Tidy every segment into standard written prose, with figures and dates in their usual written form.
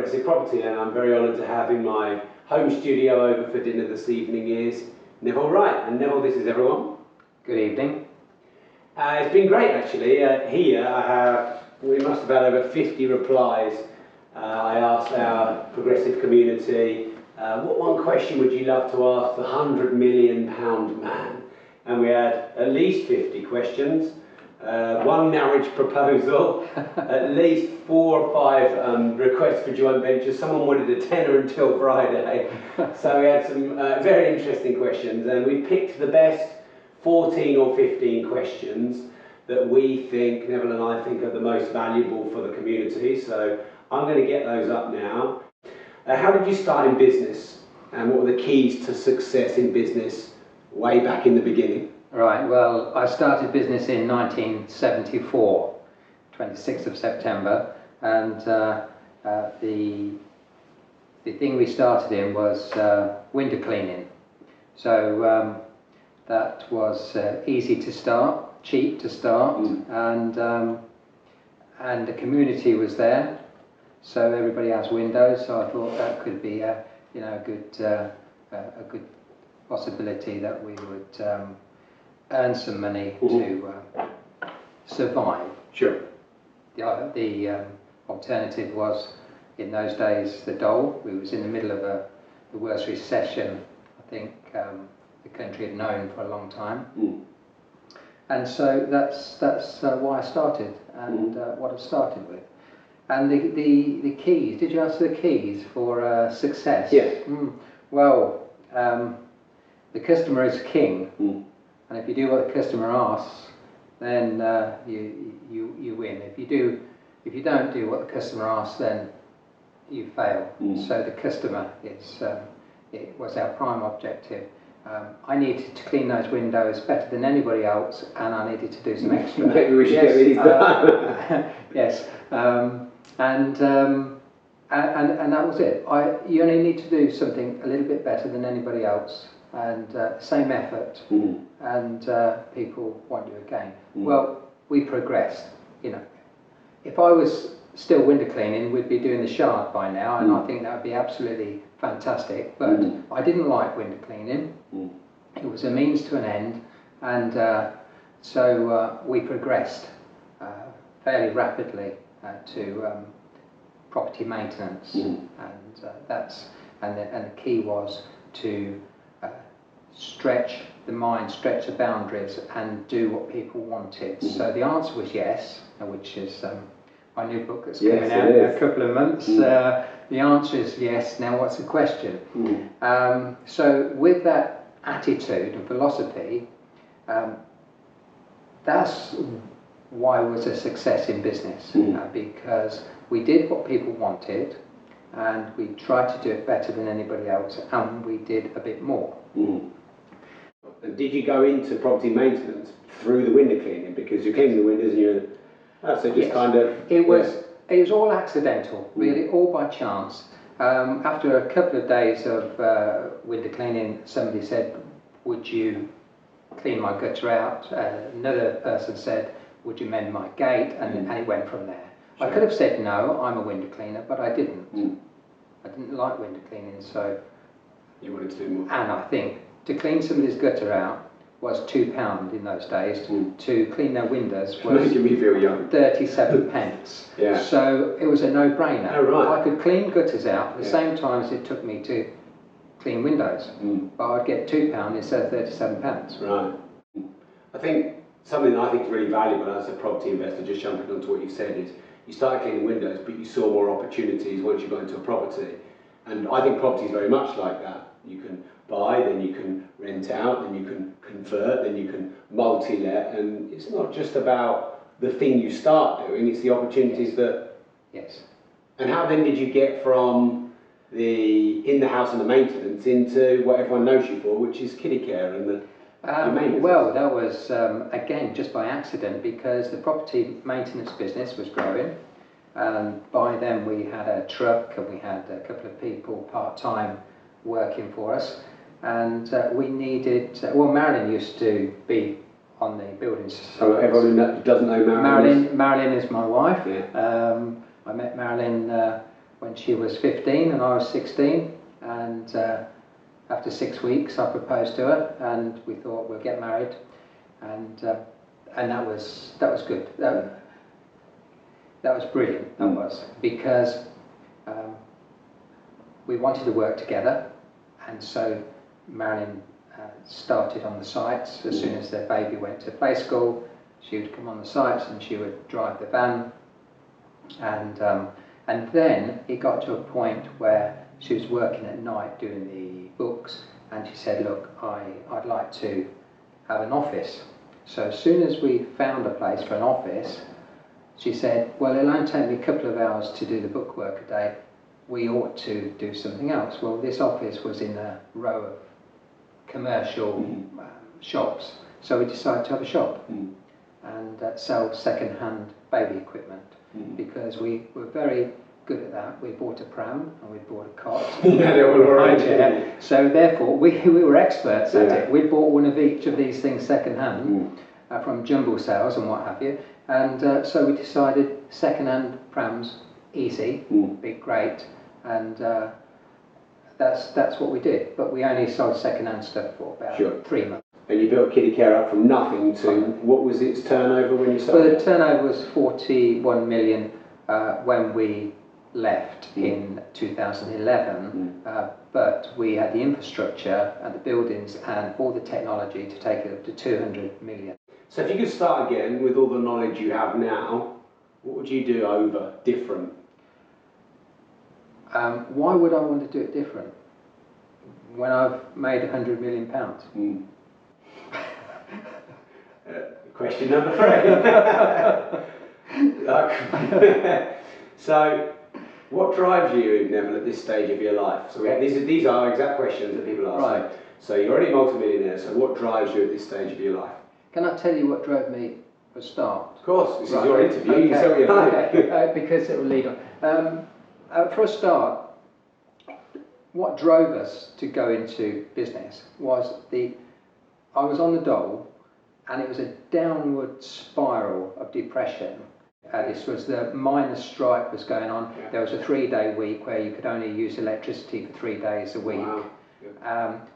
Progressive Property, and I'm very honoured to have in my home studio over for dinner this evening is Neville Wright. And Neville, this is everyone. Good evening. It's been great actually. Here we must have had over 50 replies. I asked our progressive community, what one question would you love to ask the £100 million man? And we had at least 50 questions. One marriage proposal, at least 4 or 5 requests for joint ventures. Someone wanted a tenner until Friday. So we had some very interesting questions, and we picked the best 14 or 15 questions that we think, Neville and I think, are the most valuable for the community. So I'm going to get those up now. How did you start in business, and what were the keys to success in business way back in the beginning? Right, well, I started business in 1974, 26th of September, and the thing we started in was window cleaning. So that was easy to start, cheap to start, and the community was there, so everybody has windows. So I thought that could be a good possibility that we would earn some money to survive. Sure. The alternative was, in those days, the dole. We was in the middle of the worst recession I think the country had known for a long time. And so that's why I started, and what I started with. And the keys, did you ask the keys for success? Yes. Well, the customer is king. And if you do what the customer asks, then you win. If you don't do what the customer asks, then you fail. So the customer it was our prime objective. I needed to clean those windows better than anybody else, and I needed to do some extra. Maybe we should get these done. Yes, and that was it. You only need to do something a little bit better than anybody else, and same effort, and people want you again. Well, we progressed. You know, if I was still window cleaning, we'd be doing the Shard by now, and I think that would be absolutely fantastic. But I didn't like window cleaning. It was a means to an end, and so we progressed fairly rapidly to property maintenance, and the key was to stretch the mind, stretch the boundaries, and do what people wanted. So the answer was yes, which is my new book that's coming out in a couple of months. The answer is yes. Now what's the question? So with that attitude and philosophy, that's why it was a success in business, because we did what people wanted, and we tried to do it better than anybody else, and we did a bit more. And did you go into property maintenance through the window cleaning, because you're cleaning the windows and you're so just kind of... It was all accidental, really, all by chance. After a couple of days of window cleaning, somebody said, would you clean my gutter out? Another person said, would you mend my gate? And it went from there. Sure. I could have said no, I'm a window cleaner, but I didn't. I didn't like window cleaning, so... You wanted to do more. And I think to clean somebody's gutter out was £2 in those days. To clean their windows was making me feel young. 37 pence. Yeah. So it was a no-brainer. Oh, right. I could clean gutters out at the same time as it took me to clean windows, but I'd get £2 instead of 37 pence. Right. I think something that I think is really valuable as a property investor, just jumping onto what you said, is you started cleaning windows, but you saw more opportunities once you got into a property. And I think property is very much like that. You can buy, then you can rent out, then you can convert, then you can multi-let, and it's not just about the thing you start doing, it's the opportunities that... Yes. And how then did you get from the in-the-house and the maintenance into what everyone knows you for, which is kiddie care and the maintenance? Well, that was, again, just by accident, because the property maintenance business was growing. By then we had a truck, and we had a couple of people part-time working for us, and we needed, well, Marilyn used to be on the building site. So everyone who doesn't know Marilyn? Marilyn is my wife. Yeah. I met Marilyn when she was 15 and I was 16, and after 6 weeks I proposed to her, and we thought we'll get married, and that was good. That was brilliant. That was, because we wanted to work together, and so Marilyn started on the sites. As soon as their baby went to play school, she would come on the sites and she would drive the van, and then it got to a point where she was working at night doing the books, and she said, look, I'd like to have an office. So as soon as we found a place for an office, she said, well, it'll only take me a couple of hours to do the bookwork a day. We ought to do something else. Well, this office was in a row of commercial shops, so we decided to have a shop and sell second-hand baby equipment, because we were very good at that. We bought a pram and we bought a cot. So therefore we were experts at it. We bought one of each of these things second-hand from jumble sales and what have you, and so we decided second-hand prams, easy, be great, and that's what we did. But we only sold second-hand stuff for about 3 months. And you built Kiddie Care up from nothing to, what was its turnover when you started? Well, the turnover was 41 million when we left in 2011, but we had the infrastructure and the buildings and all the technology to take it up to 200 million. So if you could start again with all the knowledge you have now, what would you do over different? Why would I want to do it different when I've made £100 million? Question number 3. So, what drives you, Neville, at this stage of your life? So these are exact questions that people ask. Right. So you're already multi-millionaire, so what drives you at this stage of your life? Can I tell you what drove me for a start? Of course, this is your interview, you can say what you like. Because it will lead on. For a start, what drove us to go into business was I was on the dole, and it was a downward spiral of depression. This was the miners' strike was going on. There was a 3-day week where you could only use electricity for 3 days a week. Wow.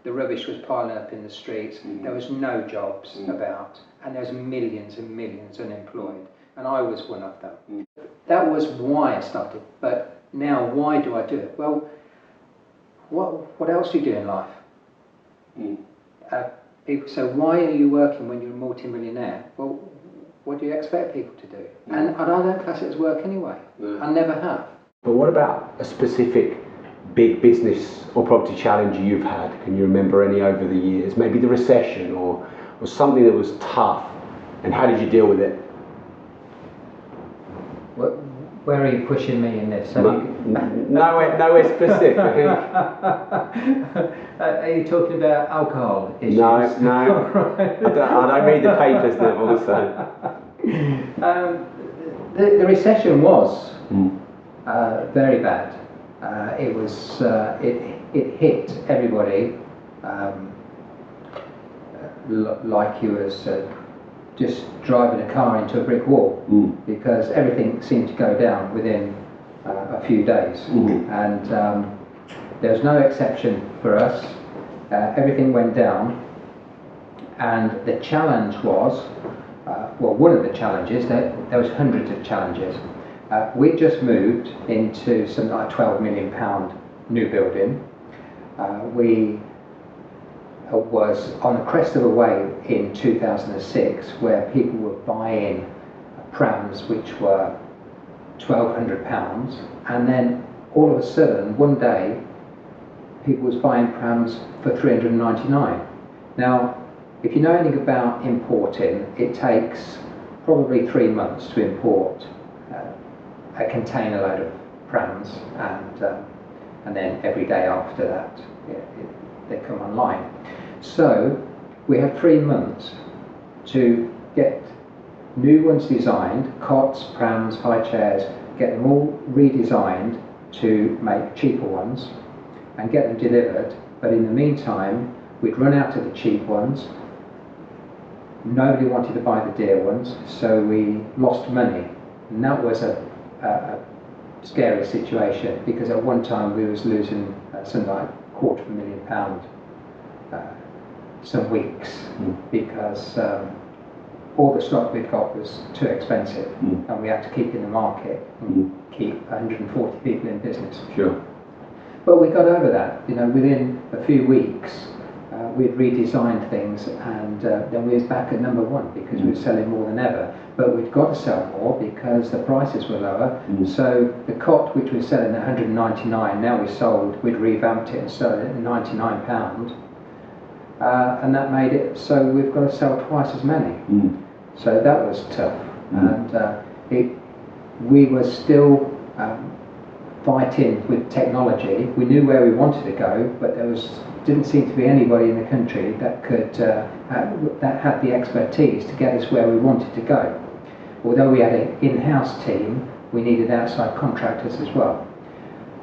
The rubbish was piling up in the streets. There was no jobs about, and there was millions and millions unemployed, and I was one of them. That was why I started. But now, why do I do it? Well, what else do you do in life? People say, why are you working when you're a multi-millionaire? Well, what do you expect people to do? And I don't class it as work anyway. I never have. But what about a specific big business or property challenge you've had? Can you remember any over the years? Maybe the recession or something that was tough, and how did you deal with it? Where are you pushing me in this? Nowhere specific. Are you talking about alcohol issues? No. Right. I don't read the papers, Neville. So. The recession was very bad. It was. It hit everybody like you was. Just driving a car into a brick wall, because everything seemed to go down within a few days, and there was no exception for us. Everything went down, and the challenge was, one of the challenges, there was hundreds of challenges. We just moved into something like £12 million new building. We was on the crest of a wave in 2006, where people were buying prams which were £1,200, and then all of a sudden, one day, people was buying prams for £399. Now, if you know anything about importing, it takes probably 3 months to import a container load of prams, and then every day after that, they come online. So we had 3 months to get new ones designed, cots, prams, high chairs, get them all redesigned to make cheaper ones and get them delivered. But in the meantime, we'd run out of the cheap ones. Nobody wanted to buy the dear ones, so we lost money. And that was a scary situation, because at one time we was losing something like £250,000 some weeks because all the stock we'd got was too expensive and we had to keep in the market and keep 140 people in business. Sure. But we got over that, you know, within a few weeks. We'd redesigned things, and then we was back at number one because we were selling more than ever. But we'd got to sell more because the prices were lower. So the cot, which we were selling at 199, now we'd revamped it and sold it at £99. And that made it so we've got to sell twice as many. So that was tough. And we were still fighting with technology. We knew where we wanted to go, but didn't seem to be anybody in the country that could that had the expertise to get us where we wanted to go. Although we had an in-house team, we needed outside contractors as well.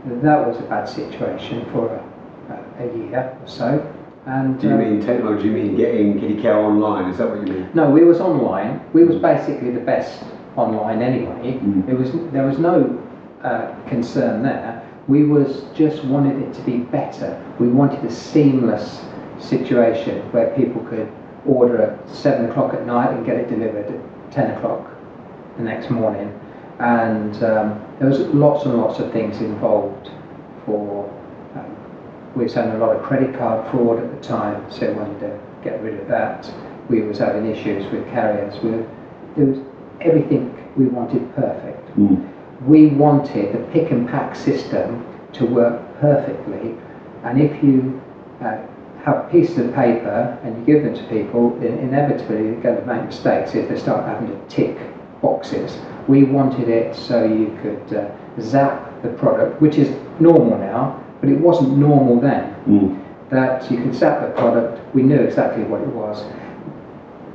That was a bad situation for a year or so. And do you mean technology? You mean getting Kitty Cow online? Is that what you mean? No, we was online. We was basically the best online anyway. There was no concern there. We just wanted it to be better. We wanted a seamless situation where people could order at 7 o'clock at night and get it delivered at 10 o'clock the next morning. And there was lots and lots of things involved for. We were having a lot of credit card fraud at the time, so we wanted to get rid of that. We was having issues with carriers. There was everything we wanted perfect. We wanted the pick and pack system to work perfectly, and if you have pieces of paper and you give them to people, then inevitably you're going to make mistakes if they start having to tick boxes. We wanted it so you could zap the product, which is normal now, but it wasn't normal then. That you could zap the product, we knew exactly what it was.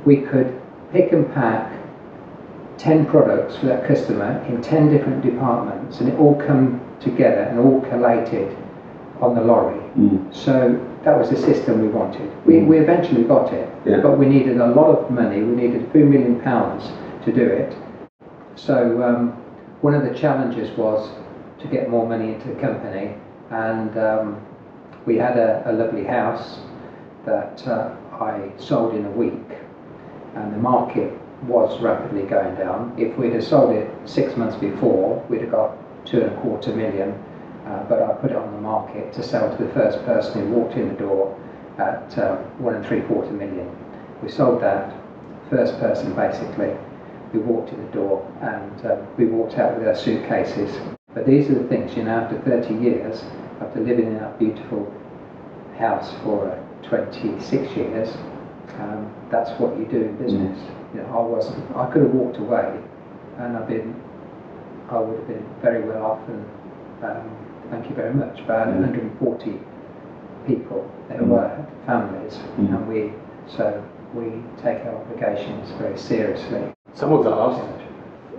We could pick and pack 10 products for that customer in 10 different departments, and it all come together and all collated on the lorry. So that was the system we wanted. We eventually got it, but we needed a lot of money. We needed a few £1 million to do it. So one of the challenges was to get more money into the company, and we had a lovely house that I sold in a week, and the market was rapidly going down. If we'd have sold it 6 months before, we'd have got 2.25 million, but I put it on the market to sell to the first person who walked in the door at 1.75 million. We sold that, first person basically, who walked in the door, and we walked out with our suitcases. But these are the things, you know, after 30 years, after living in that beautiful house for 26 years, that's what you do in business. You know, I could have walked away, and I would have been very well off, and thank you very much. About 140 people, they were families, and we take our obligations very seriously. Someone's asked,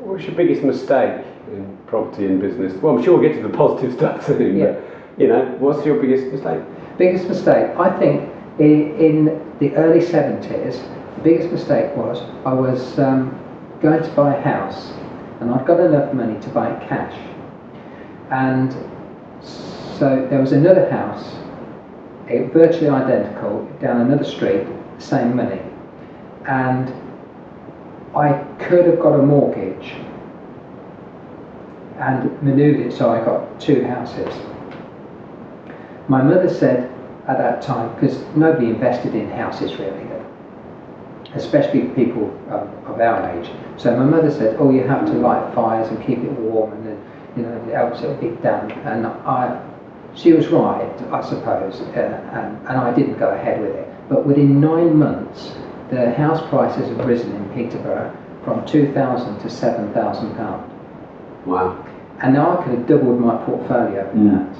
what's your biggest mistake in property and business? Well, I'm sure we'll get to the positive stuff soon, but you know, what's your biggest mistake? Biggest mistake, I think, in the early 70s, the biggest mistake was I was going to buy a house, and I'd got enough money to buy it cash. And so there was another house, virtually identical, down another street, same money. And I could have got a mortgage and manoeuvred it so I got two houses. My mother said at that time, because nobody invested in houses really, especially people of our age. So my mother said, "Oh, you have to light fires and keep it warm, and then, you know, it helps it be damp." And she was right, I suppose, and I didn't go ahead with it. But within 9 months, the house prices have risen in Peterborough from £2,000 to £7,000. Wow! And now I could have doubled my portfolio in that.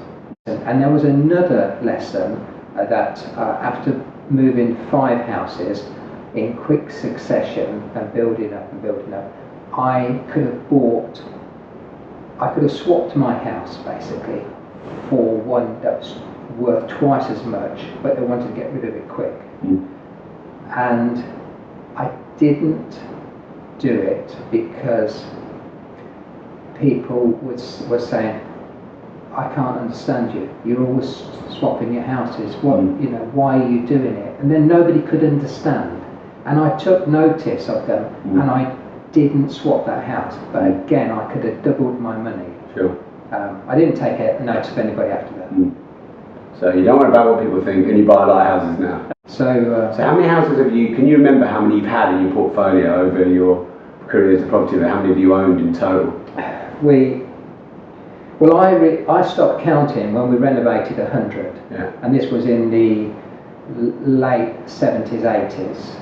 And there was another lesson that after moving 5 houses in quick succession and building up, I could have swapped my house basically for one that was worth twice as much, but they wanted to get rid of it quick. And I didn't do it because people were saying, I can't understand you. You're always swapping your houses. What, you know, why are you doing it? And then nobody could understand. And I took notice of them, and I didn't swap that house. But again, I could have doubled my money. Sure. I didn't take notice of anybody after that. So you don't worry about what people think, and you buy a lot of houses now. So So how many houses have you? Can you remember how many you've had in your portfolio over your career as a property? How many have you owned in total? I stopped counting when we renovated 100, and this was in the late 70s, 80s,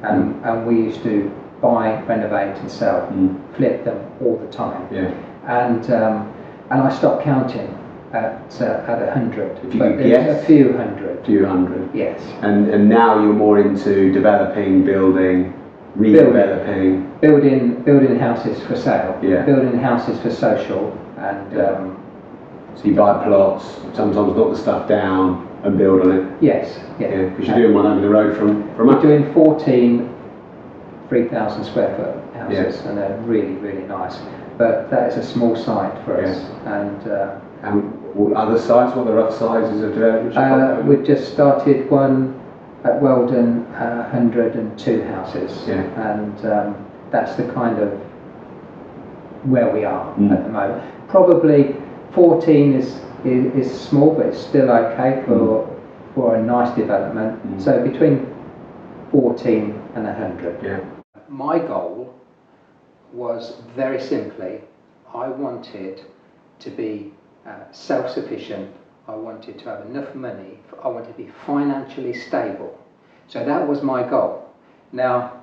and we used to buy, renovate, and sell, flip them all the time. And I stopped counting at 100. If you could guess, a few hundred. Few hundred. Yes. And now you're more into developing, building, redeveloping. Building houses for sale. Yeah. Building houses for social, and so you buy plots, sometimes knock the stuff down and build on it. Yes. Yeah. Because you're doing one over the road from We're us. doing 14 3,000 square foot houses, and they're really, really nice. But that is a small site for us. And what other sites? What are the rough sizes of development? We've just started one at Weldon, 102 houses, and that's the kind of where we are at the moment. Probably 14 is small, but it's still okay for a nice development. So between 14 and 100. My goal was very simply, I wanted to be self-sufficient. I wanted to have enough money. I wanted to be financially stable. So that was my goal. Now,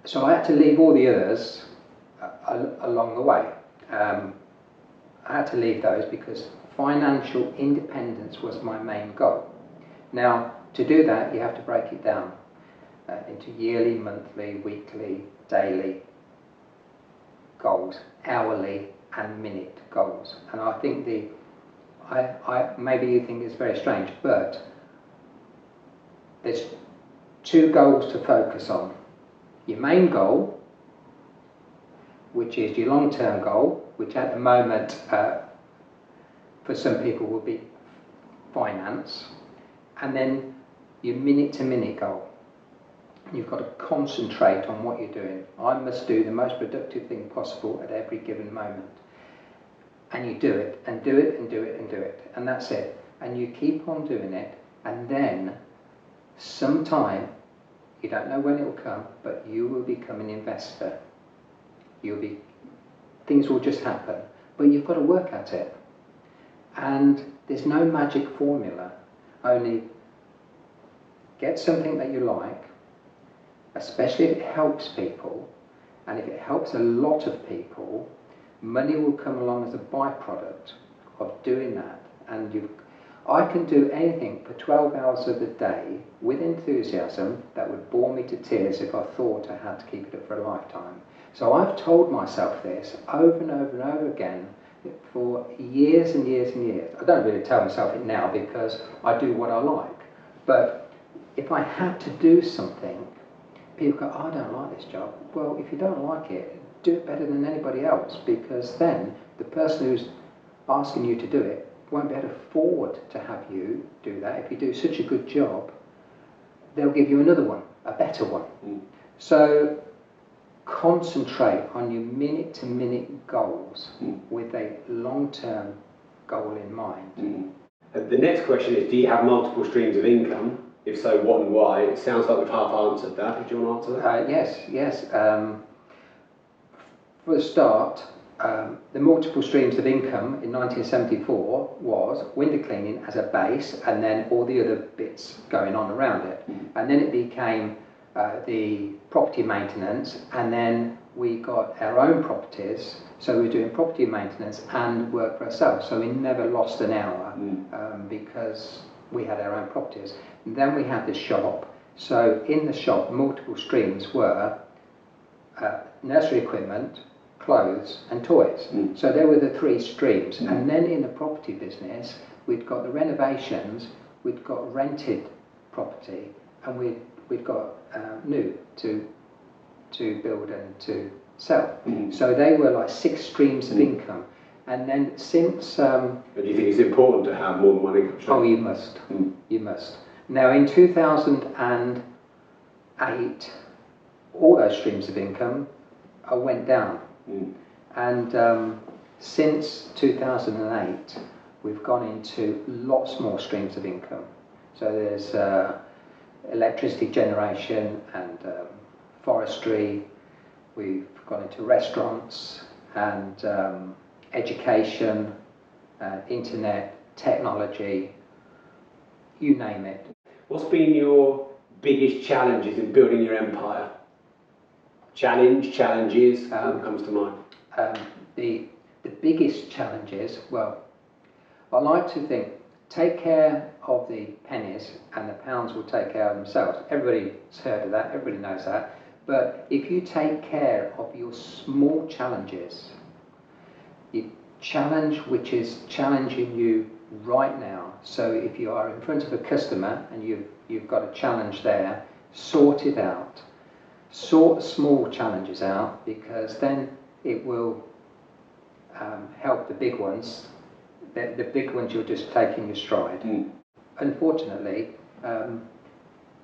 so I had to leave all the others along the way. I had to leave those because financial independence was my main goal. Now, to do that, you have to break it down into yearly, monthly, weekly, daily goals, hourly and minute goals. And I think maybe you think it's very strange, but there's two goals to focus on. Your main goal, which is your long-term goal, which at the moment for some people will be finance, and then your minute-to-minute goal. You've got to concentrate on what you're doing. I must do the most productive thing possible at every given moment. And you do it, and do it, and do it, and do it. And that's it. And you keep on doing it, and then sometime, you don't know when it will come, but you will become an investor. Things will just happen. But you've got to work at it. And there's no magic formula. Only get something that you like, especially if it helps people, and if it helps a lot of people, money will come along as a byproduct of doing that. And I can do anything for 12 hours of the day with enthusiasm that would bore me to tears if I thought I had to keep it up for a lifetime. So I've told myself this over and over and over again for years and years and years. I don't really tell myself it now because I do what I like. But if I had to do something, people go, oh, I don't like this job. Well, if you don't like it, do it better than anybody else, because then the person who's asking you to do it won't be able to afford to have you do that. If you do such a good job, they'll give you another one, a better one. So concentrate on your minute-to-minute goals with a long-term goal in mind. The next question is, do you have multiple streams of income? If so, what and why? It sounds like we've half answered that. Do you want to answer that? Yes. For the start, the multiple streams of income in 1974 was window cleaning as a base, and then all the other bits going on around it. And then it became the property maintenance, and then we got our own properties, so we were doing property maintenance and work for ourselves. So we never lost an hour because we had our own properties. And then we had the shop. So in the shop, multiple streams were nursery equipment, clothes and toys. So there were the three streams. And then in the property business, we'd got the renovations, we'd got rented property, and we'd got new to build and to sell. So they were like 6 streams of income. And then since... But do you think it's important to have more than one income stream? Oh, you must. You must. Now, in 2008, all those streams of income went down. And since 2008, we've gone into lots more streams of income. So there's electricity generation and forestry. We've gone into restaurants and education, internet, technology, you name it. What's been your biggest challenges in building your empire? Challenges, what comes to mind? The biggest challenges, well, I like to think, take care of the pennies and the pounds will take care of themselves. Everybody's heard of that, everybody knows that. But if you take care of your small challenges, your challenge which is challenging you right now, so if you are in front of a customer and you've got a challenge there, sort it out. Sort small challenges out, because then it will help the big ones. The big ones you'll just take in your stride. Unfortunately,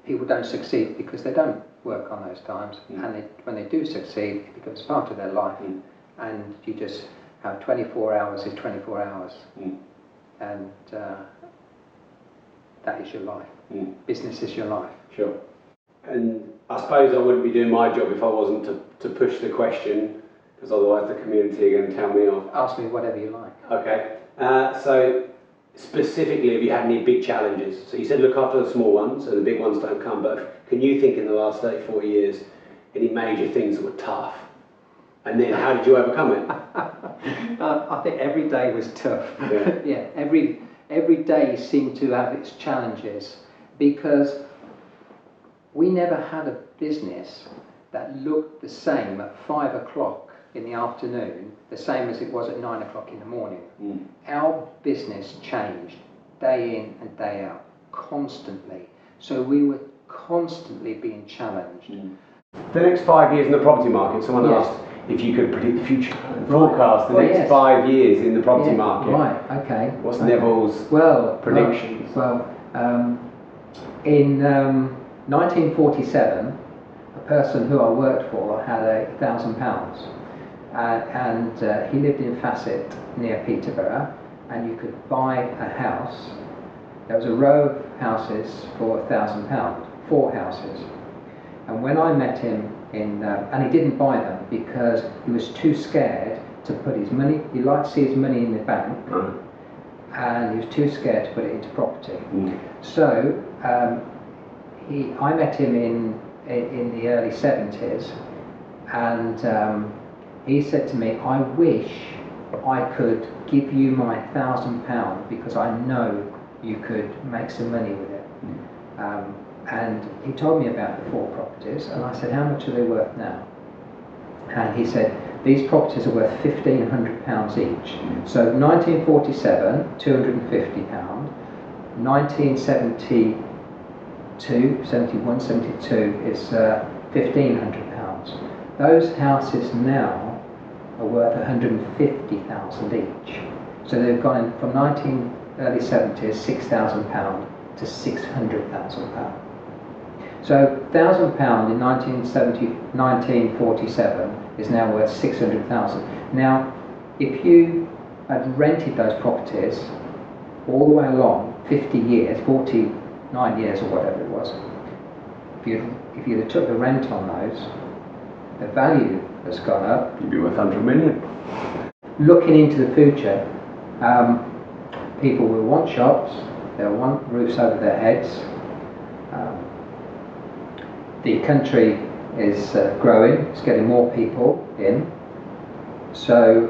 people don't succeed because they don't work on those times, and when they do succeed, it becomes part of their life, and you just have 24 hours is 24 hours, and that is your life. Business is your life. Sure. And I suppose I wouldn't be doing my job if I wasn't to push the question, because otherwise the community are going to tell me off. Ask me whatever you like. Okay. So specifically, have you had any big challenges? So you said look after the small ones and the big ones don't come, but can you think in the last 30, 40 years any major things that were tough? And then how did you overcome it? I think every day was tough. Yeah. Yeah, every day seemed to have its challenges, because we never had a business that looked the same at 5 o'clock in the afternoon, the same as it was at 9 o'clock in the morning. Our business changed day in and day out, constantly. So we were constantly being challenged. The next 5 years in the property market, someone asked if you could predict the future and forecast the next 5 years in the property market. Right, okay. What's Neville's predictions? In 1947, a person who I worked for had £1,000, and he lived in Facet near Peterborough, and you could buy a house. There was a row of houses for £1,000, 4 houses. And when I met him and he didn't buy them because he was too scared to put his money, he liked to see his money in the bank, and he was too scared to put it into property. So I met him in the early 70s, and he said to me, I wish I could give you my £1,000 because I know you could make some money with it. And he told me about the 4 properties, and I said, how much are they worth now? And he said, these properties are worth £1,500 each. So 1947, £250, 1972, 71, 72 is £1,500. Those houses now are worth £150,000 each. So they've gone in from early 70s, £6,000 to £600,000. So £1,000 in 1947 is now worth £600,000. Now, if you had rented those properties all the way along, 50 years, 49 years or whatever it was, if you took the rent on those, the value has gone up. You'd be worth 100 million. Looking into the future, people will want shops, they'll want roofs over their heads. The country is growing, it's getting more people in, so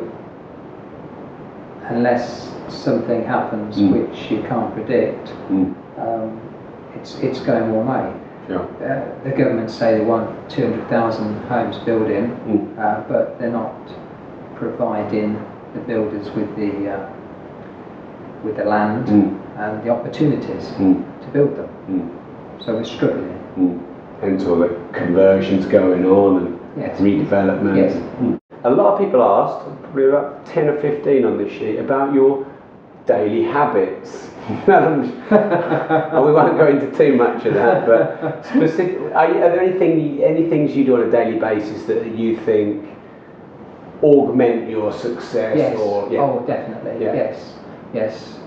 unless something happens which you can't predict, it's going one way. The government say they want 200,000 homes built in, but they're not providing the builders with the land and the opportunities to build them. So we're struggling. Hence all the conversions going on, and Yes. redevelopment. Yes. A lot of people asked, probably about 10 or 15 on this sheet, about your daily habits. And we won't go into too much of that, but are there any things you do on a daily basis that you think augment your success? Yes. Or, yeah. Oh, definitely. Yeah. Yes.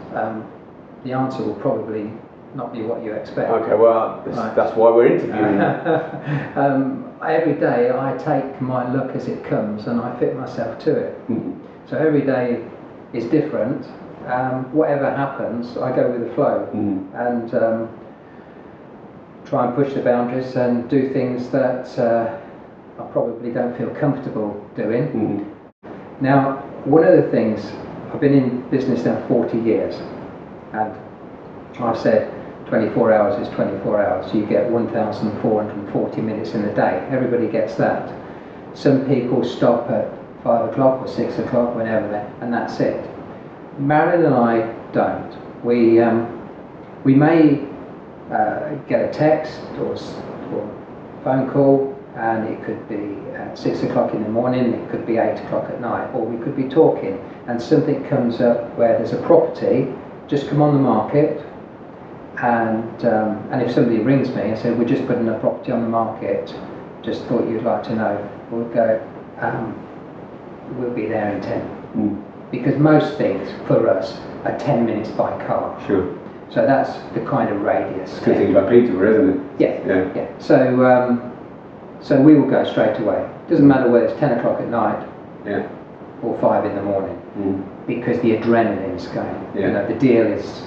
The answer will probably not be what you expect. Okay, well, that's why we're interviewing you. Every day I take my luck as it comes and I fit myself to it. Mm-hmm. So every day is different. Whatever happens, I go with the flow, and try and push the boundaries and do things that I probably don't feel comfortable doing. Mm-hmm. Now, one of the things, I've been in business now 40 years, and I've said 24 hours is 24 hours. You get 1,440 minutes in a day. Everybody gets that. Some people stop at 5 o'clock or 6 o'clock, whenever, and that's it. Marilyn and I don't. We may get a text or phone call, and it could be at 6 o'clock in the morning, it could be 8 o'clock at night, or we could be talking and something comes up where there's a property just come on the market, and if somebody rings me and says, we're just putting a property on the market, just thought you'd like to know, we'll go, we'll be there in 10. Because most things for us are 10 minutes by car. Sure. So that's the kind of radius. It's good thing about Peterborough, isn't it? Yeah. So we will go straight away. Doesn't matter whether it's 10 o'clock at night or 5 in the morning, because the adrenaline's going. Yeah. You know, the deal is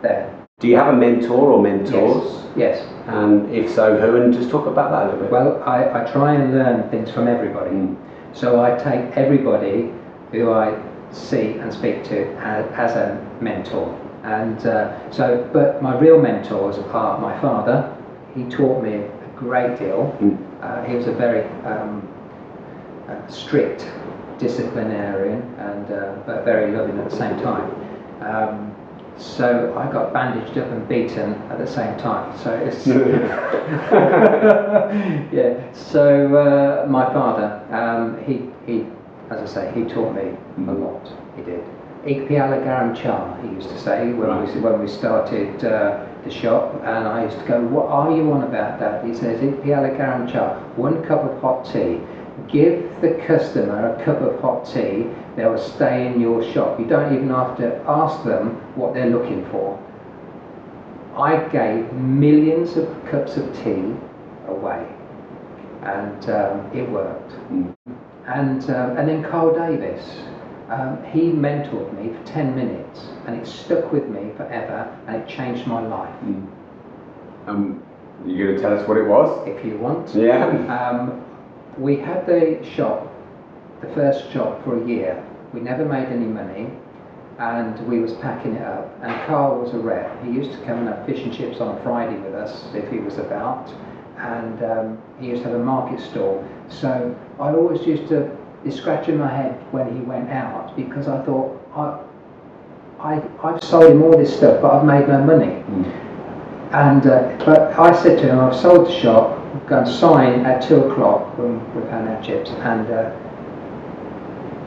there. Do you have a mentor or mentors? Yes. And if so, who? And just talk about that a little bit. Well, I try and learn things from everybody. So I take everybody who I see and speak to as a mentor. And but my real mentors are my father. He taught me a great deal. He was a very strict disciplinarian, and but very loving at the same time. So I got bandaged up and beaten at the same time. So it's yeah. So my father, he, as I say, he taught me a lot. He did. Ik piala garam cha, he used to say when we started the shop, and I used to go, what are you on about, Dad? He says, Ik piala garam cha, 1 cup of hot tea. Give the customer a cup of hot tea, they will stay in your shop. You don't even have to ask them what they're looking for. I gave millions of cups of tea away, and it worked. And then Carl Davis, he mentored me for 10 minutes, and it stuck with me forever, and it changed my life. You're going to tell us what it was? If you want. Yeah. We had the shop, the first shop, for a year. We never made any money, and we was packing it up. And Carl was a rep. He used to come and have fish and chips on a Friday with us if he was about, and he used to have a market stall. So I always used to be scratching my head when he went out, because I thought, I've sold him all this stuff, but I've made no money. And but I said to him, I've sold the shop, go and sign at 2 o'clock when we've had our chips. And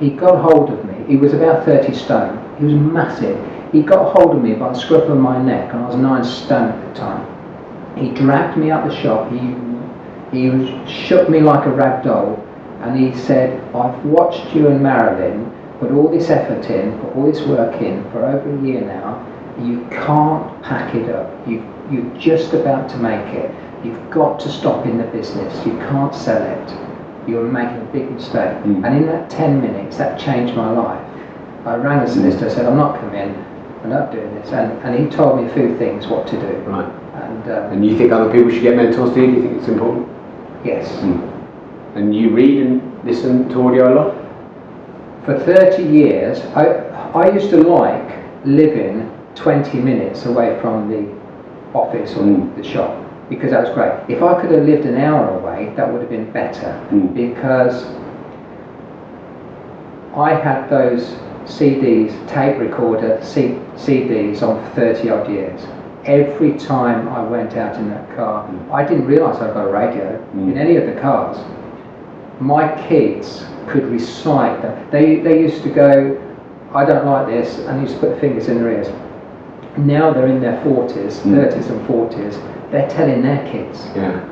he got hold of me. He was about 30 stone. He was massive. He got hold of me by the scruff of my neck, and I was 9 stone at the time. He dragged me out the shop. He shook me like a rag doll, and he said, I've watched you and Marilyn put all this effort in, put all this work in for over a year now. You can't pack it up. You're just about to make it. You've got to stop in the business. You can't sell it. You're making a big mistake. And in that 10 minutes, that changed my life. I rang the solicitor, said, I'm not coming, I'm not doing this. And he told me a few things what to do. Right. And you think other people should get mentors too? Do you think it's important? Yes. And you read and listen to audio a lot? For 30 years, I used to like living 20 minutes away from the office or the shop, because that was great. If I could have lived an hour away, that would have been better, because I had those CDs, tape recorder CDs on for 30 odd years. Every time I went out in that car, I didn't realise I'd got a radio in any of the cars. my kids could recite them. They used to go, I don't like this, and used to put their fingers in their ears. Now they're in their 40s, 30s and 40s, they're telling their kids. Yeah.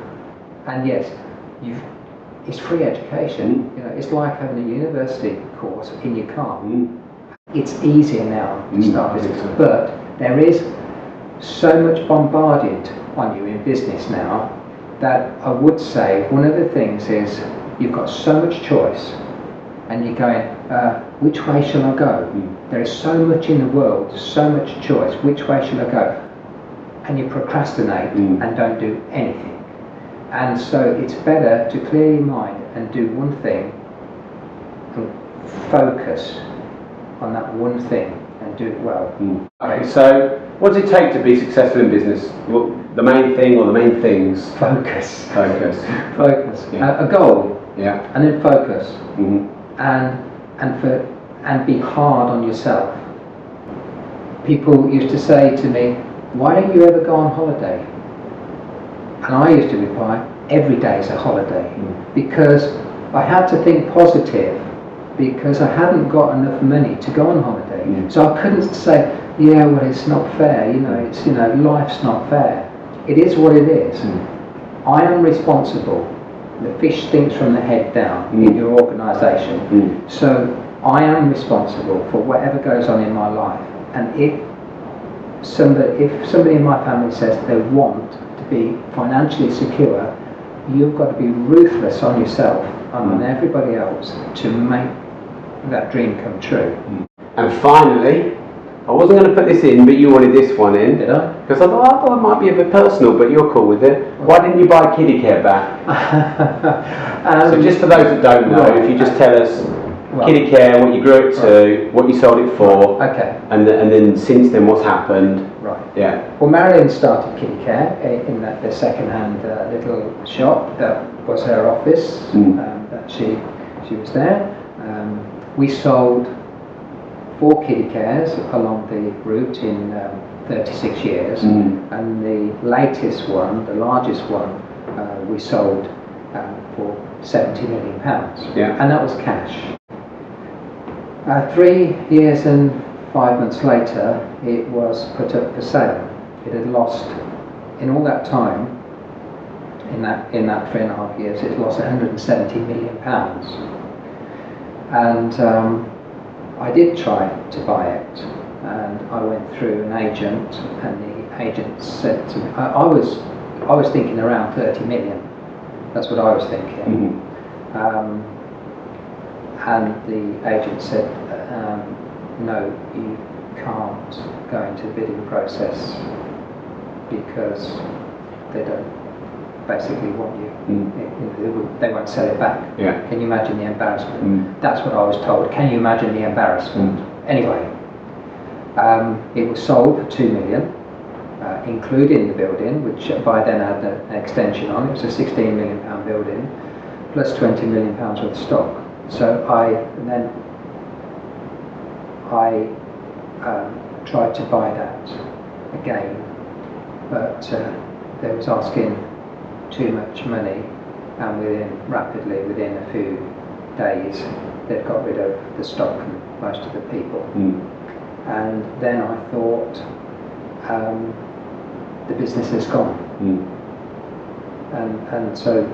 And yes, it's free education. You know, it's like having a university course in your car. It's easier now to start business, but there is so much bombarded on you in business now that I would say one of the things is you've got so much choice, and you're going, which way shall I go? There is so much in the world, so much choice, which way shall I go? And you procrastinate and don't do anything. And so it's better to clear your mind and do one thing and focus on that one thing and do it well. Okay, so what does it take to be successful in business? Well, the main thing or the main things? Focus. Focus. Focus. Yeah. A goal. Yeah. And then focus. Mm-hmm. And be hard on yourself. People used to say to me, why don't you ever go on holiday? And I used to reply, every day is a holiday. Because I had to think positive, because I hadn't got enough money to go on holiday. So I couldn't say, yeah, well, it's not fair, it's, life's not fair. It is what it is. I am responsible. The fish stinks from the head down in your organisation. So I am responsible for whatever goes on in my life. And if somebody in my family says they want to be financially secure, you've got to be ruthless on yourself and on everybody else to make that dream come true. And finally, I wasn't going to put this in, but you wanted this one in. Did I? Because I thought it might be a bit personal, but you're cool with it. Why didn't you buy Kiddie Care back? So just for those that don't know, if you just tell us Kiddie Care, what you grew it to, what you sold it for, Okay. and then since then what's happened. Right. Yeah. Well, Marilyn started Kiddie Care in the second-hand little shop that was her office. That she was there. We sold 4 Kiddie Cares along the route in 36 years, and the latest one, the largest one, we sold for £70 million. Yeah. And that was cash. 3 years and 5 months later, it was put up for sale. It had lost, in all that time, in that 3.5 years, it lost £170 million. And I did try to buy it, and I went through an agent, and the agent said to me, I was thinking around 30 million. That's what I was thinking. And the agent said, no, you can't go into the bidding process because they don't basically want you. They won't sell it back. Yeah. Can you imagine the embarrassment? That's what I was told. Can you imagine the embarrassment? Anyway, it was sold for 2 million, including the building, which by then had an extension on. It was a £16 million building, plus £20 million worth of stock. So I tried to buy that again, but they was asking too much money, and rapidly within a few days they'd got rid of the stock and most of the people. And then I thought, the business is gone, and so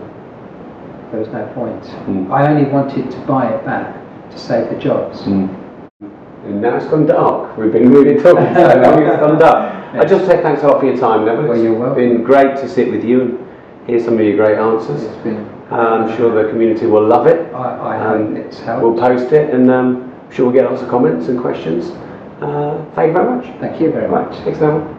there was no point. I only wanted to buy it back to save the jobs. And now it's gone dark. We've been really talking so long, it's gone dark. I just say thanks a lot for your time, Neville. Well, you're welcome. It's been great to sit with you and hear some of your great answers. It's been. I'm sure the community will love it. I hope it's helped. We'll post it, and I'm sure we'll get lots of comments and questions. Thank you very much. Thank you very much. Thanks, Neville.